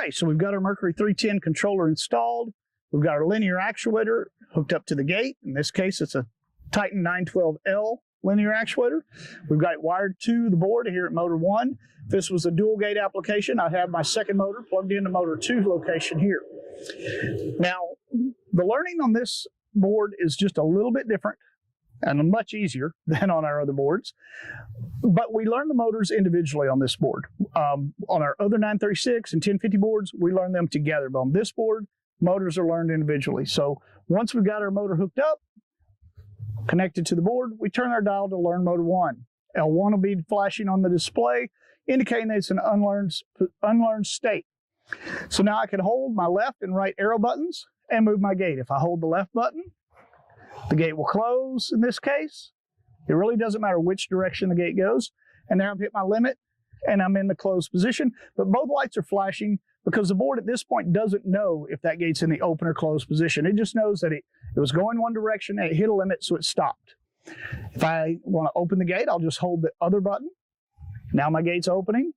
Okay, so we've got our Mercury 310 controller installed. We've got our linear actuator hooked up to the gate. In this case, it's a Titan 912L linear actuator. We've got it wired to the board here at motor 1. If this was a dual gate application, I'd have my second motor plugged into motor 2 location here. Now, the learning on this board is just a little bit different and much easier than on our other boards. But we learn the motors individually on this board. On our other 936 and 1050 boards, we learn them together. But on this board, motors are learned individually. So once we've got our motor hooked up, connected to the board, we turn our dial to learn motor 1. L1 will be flashing on the display, indicating that it's an unlearned state. So now I can hold my left and right arrow buttons and move my gate. If I hold the left button, the gate will close in this case. It really doesn't matter which direction the gate goes. And there I've hit my limit and I'm in the closed position. But both lights are flashing because the board at this point doesn't know if that gate's in the open or closed position. It just knows that it was going one direction and it hit a limit, so it stopped. If I want to open the gate, I'll just hold the other button. Now my gate's opening.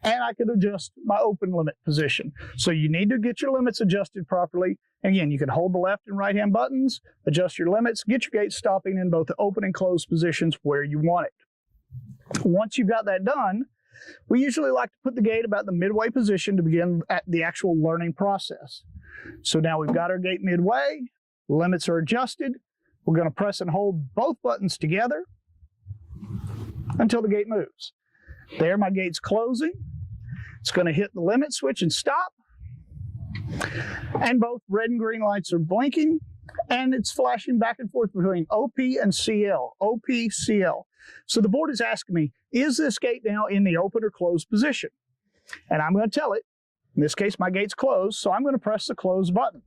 And I can adjust my open limit position. So you need to get your limits adjusted properly. Again, you can hold the left and right hand buttons, adjust your limits, get your gate stopping in both the open and closed positions where you want it. Once you've got that done, we usually like to put the gate about the midway position to begin at the actual learning process. So now we've got our gate midway, limits are adjusted. We're going to press and hold both buttons together until the gate moves. There, my gate's closing. It's going to hit the limit switch and stop. And both red and green lights are blinking, and it's flashing back and forth between OP and CL, OP, CL. So the board is asking me, is this gate now in the open or closed position? And I'm going to tell it. In this case, my gate's closed, so I'm going to press the close button.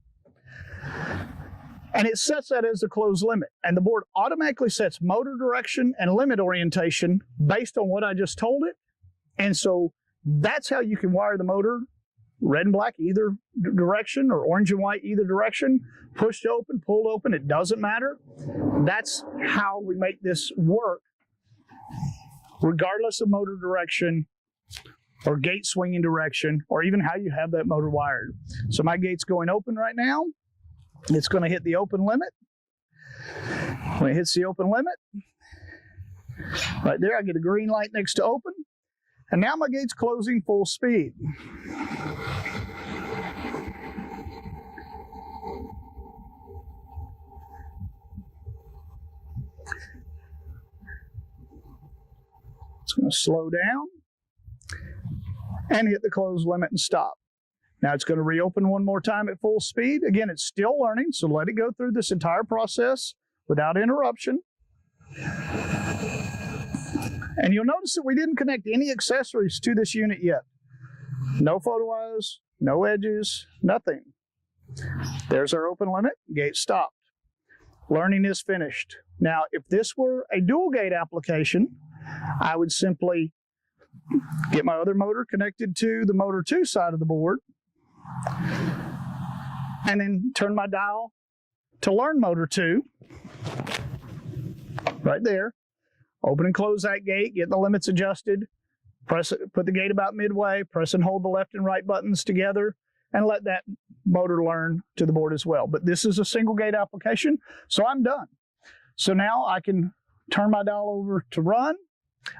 And it sets that as the close limit. And the board automatically sets motor direction and limit orientation based on what I just told it. And so that's how you can wire the motor, red and black either direction or orange and white either direction, pushed open, pulled open, it doesn't matter. That's how we make this work, regardless of motor direction or gate swinging direction, or even how you have that motor wired. So my gate's going open right now. It's going to hit the open limit. When it hits the open limit, right there, I get a green light next to open. And now my gate's closing full speed. It's going to slow down and hit the close limit and stop. Now it's going to reopen one more time at full speed. Again, it's still learning, so let it go through this entire process without interruption. And you'll notice that we didn't connect any accessories to this unit yet. No photo eyes, no edges, nothing. There's our open limit, gate stopped. Learning is finished. Now, if this were a dual gate application, I would simply get my other motor connected to the motor 2 side of the board, and then turn my dial to learn motor 2, right there. Open and close that gate, get the limits adjusted, put the gate about midway, press and hold the left and right buttons together, and let that motor learn to the board as well. But this is a single gate application, so I'm done. So now I can turn my dial over to run.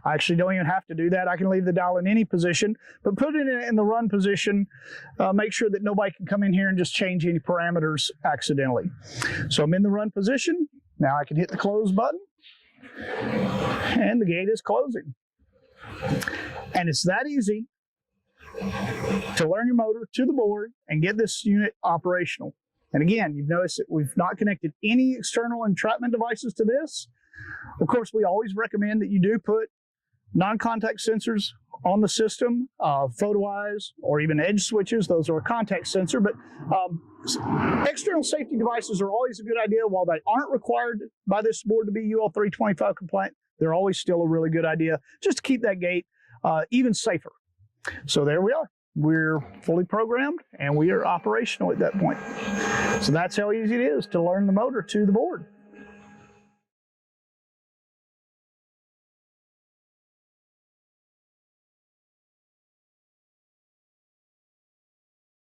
I actually don't even have to do that. I can leave the dial in any position, but put it in the run position. Make sure that nobody can come in here and just change any parameters accidentally. So I'm in the run position. Now I can hit the close button, and the gate is closing. And it's that easy to learn your motor to the board and get this unit operational. And again, you've noticed that we've not connected any external entrapment devices to this. Of course, we always recommend that you do put non-contact sensors on the system, photo eyes, or even edge switches. Those are a contact sensor, but external safety devices are always a good idea. While they aren't required by this board to be UL 325 compliant, they're always still a really good idea just to keep that gate even safer. So there we are. We're fully programmed and we are operational at that point. So that's how easy it is to learn the motor to the board.